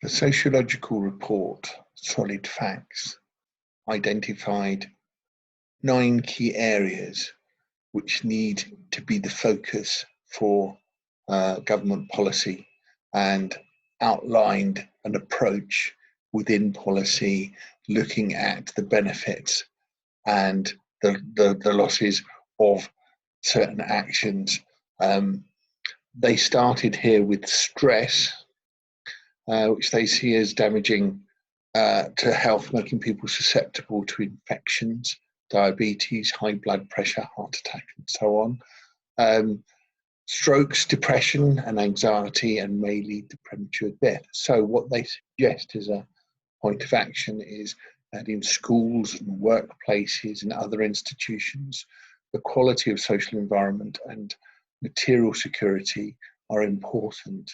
The sociological report, Solid Facts, identified 9 key areas which need to be the focus for government policy, and outlined an approach within policy looking at the benefits and the losses of certain actions. They started here with stress, which they see as damaging to health, making people susceptible to infections, diabetes, high blood pressure, heart attack, and so on. Strokes, depression, and anxiety, and may lead to premature death. So what they suggest as a point of action is that in schools and workplaces and other institutions, the quality of social environment and material security are important,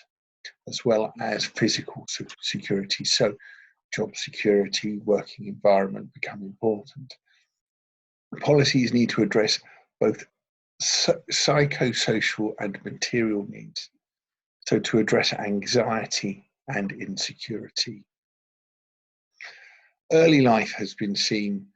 as well as physical security. So job security, working environment become important. Policies need to address both psychosocial and material needs. So to address anxiety and insecurity. Early life has been seen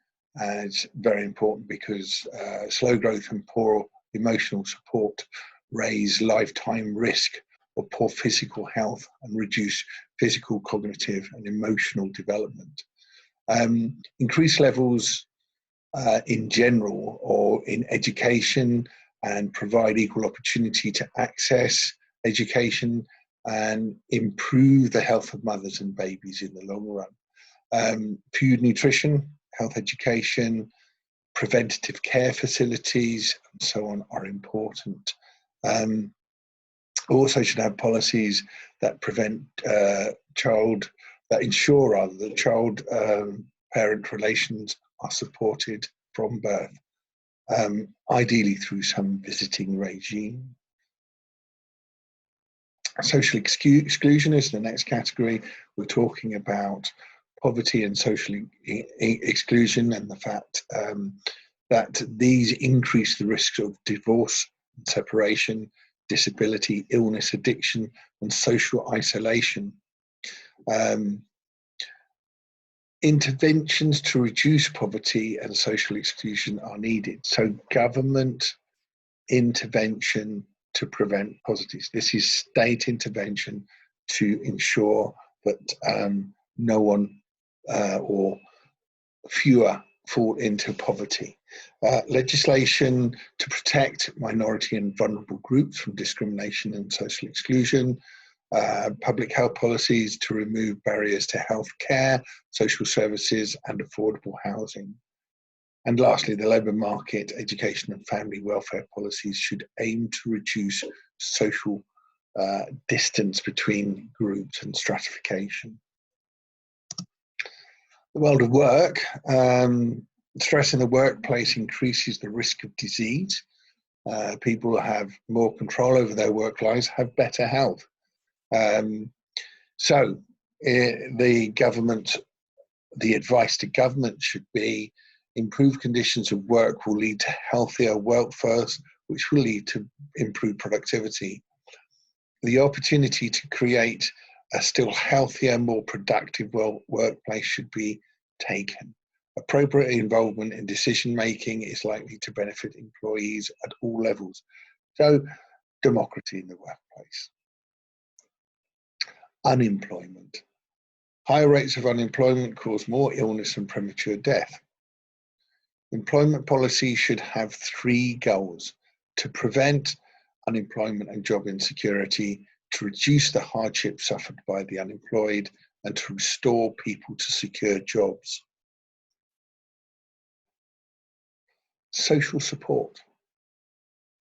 as very important because slow growth and poor emotional support raise lifetime risk of poor physical health and reduce physical, cognitive, and emotional development. Increased levels in general or in education and provide equal opportunity to access education and improve the health of mothers and babies in the long run. Food, nutrition, health education, preventative care facilities, and so on are important. Also should have policies that ensure that child-parent relations are supported from birth, ideally through some visiting regime. Social exclusion is the next category. We're talking about poverty and social exclusion, and the fact that these increase the risks of divorce and separation, disability, illness, addiction, and social isolation. Interventions to reduce poverty and social exclusion are needed. So government intervention to prevent poverty. This is state intervention to ensure that no one or fewer fall into poverty. Legislation to protect minority and vulnerable groups from discrimination and social exclusion. Public health policies to remove barriers to health care, social services, and affordable housing. And lastly, the labour market, education and family welfare policies should aim to reduce social distance between groups and stratification. The world of work, stress in the workplace increases the risk of disease. People have more control over their work lives, have better health. The advice to government should be improved conditions of work will lead to healthier workforce, which will lead to improved productivity. The opportunity to create a still healthier, more productive workplace should be taken. Appropriate involvement in decision-making is likely to benefit employees at all levels. So, democracy in the workplace. Unemployment. Higher rates of unemployment cause more illness and premature death. Employment policy should have 3 goals: to prevent unemployment and job insecurity, to reduce the hardship suffered by the unemployed, and to restore people to secure jobs. Social support.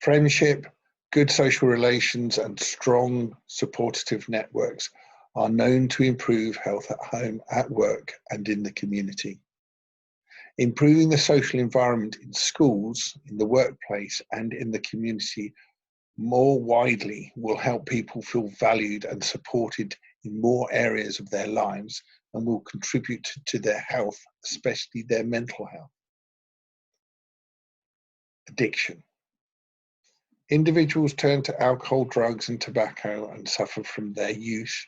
Friendship, good social relations, and strong supportive networks are known to improve health at home, at work, and in the community. Improving the social environment in schools, in the workplace, and in the community more widely will help people feel valued and supported in more areas of their lives and will contribute to their health, especially their mental health. Addiction. Individuals turn to alcohol, drugs, and tobacco and suffer from their use.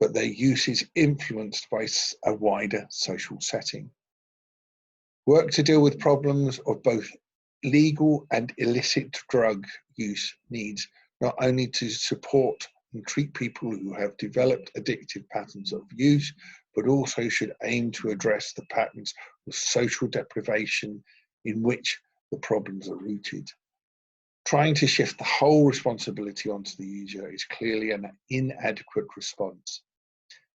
but their use is influenced by a wider social setting. Work to deal with problems of both legal and illicit drug use needs not only to support and treat people who have developed addictive patterns of use, but also should aim to address the patterns of social deprivation in which the problems are rooted. Trying to shift the whole responsibility onto the user is clearly an inadequate response.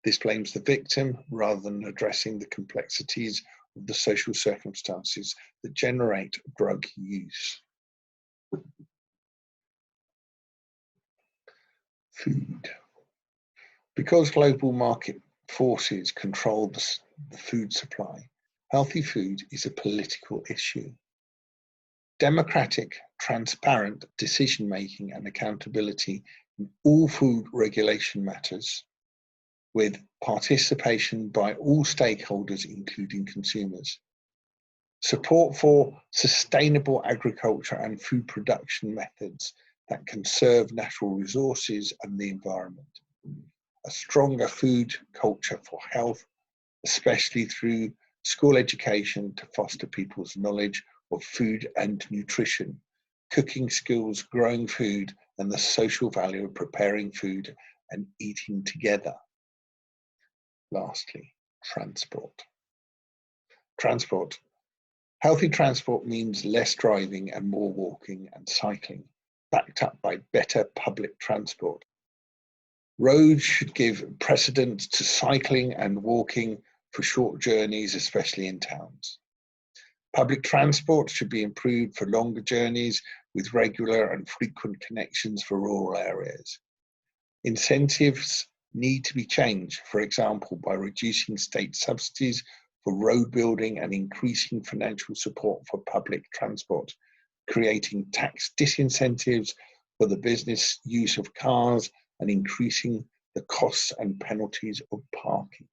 This blames the victim rather than addressing the complexities of the social circumstances that generate drug use. Food. Because global market forces control the food supply, healthy food is a political issue. Democratic, transparent decision-making and accountability in all food regulation matters, with participation by all stakeholders, including consumers. Support for sustainable agriculture and food production methods that conserve natural resources and the environment. A stronger food culture for health, especially through school education to foster people's knowledge of food and nutrition, cooking skills, growing food, and the social value of preparing food and eating together. Lastly, transport. Transport. Healthy transport means less driving and more walking and cycling, backed up by better public transport. Roads should give precedence to cycling and walking for short journeys, especially in towns. Public transport should be improved for longer journeys with regular and frequent connections for rural areas. Incentives need to be changed, for example, by reducing state subsidies for road building and increasing financial support for public transport, creating tax disincentives for the business use of cars and increasing the costs and penalties of parking.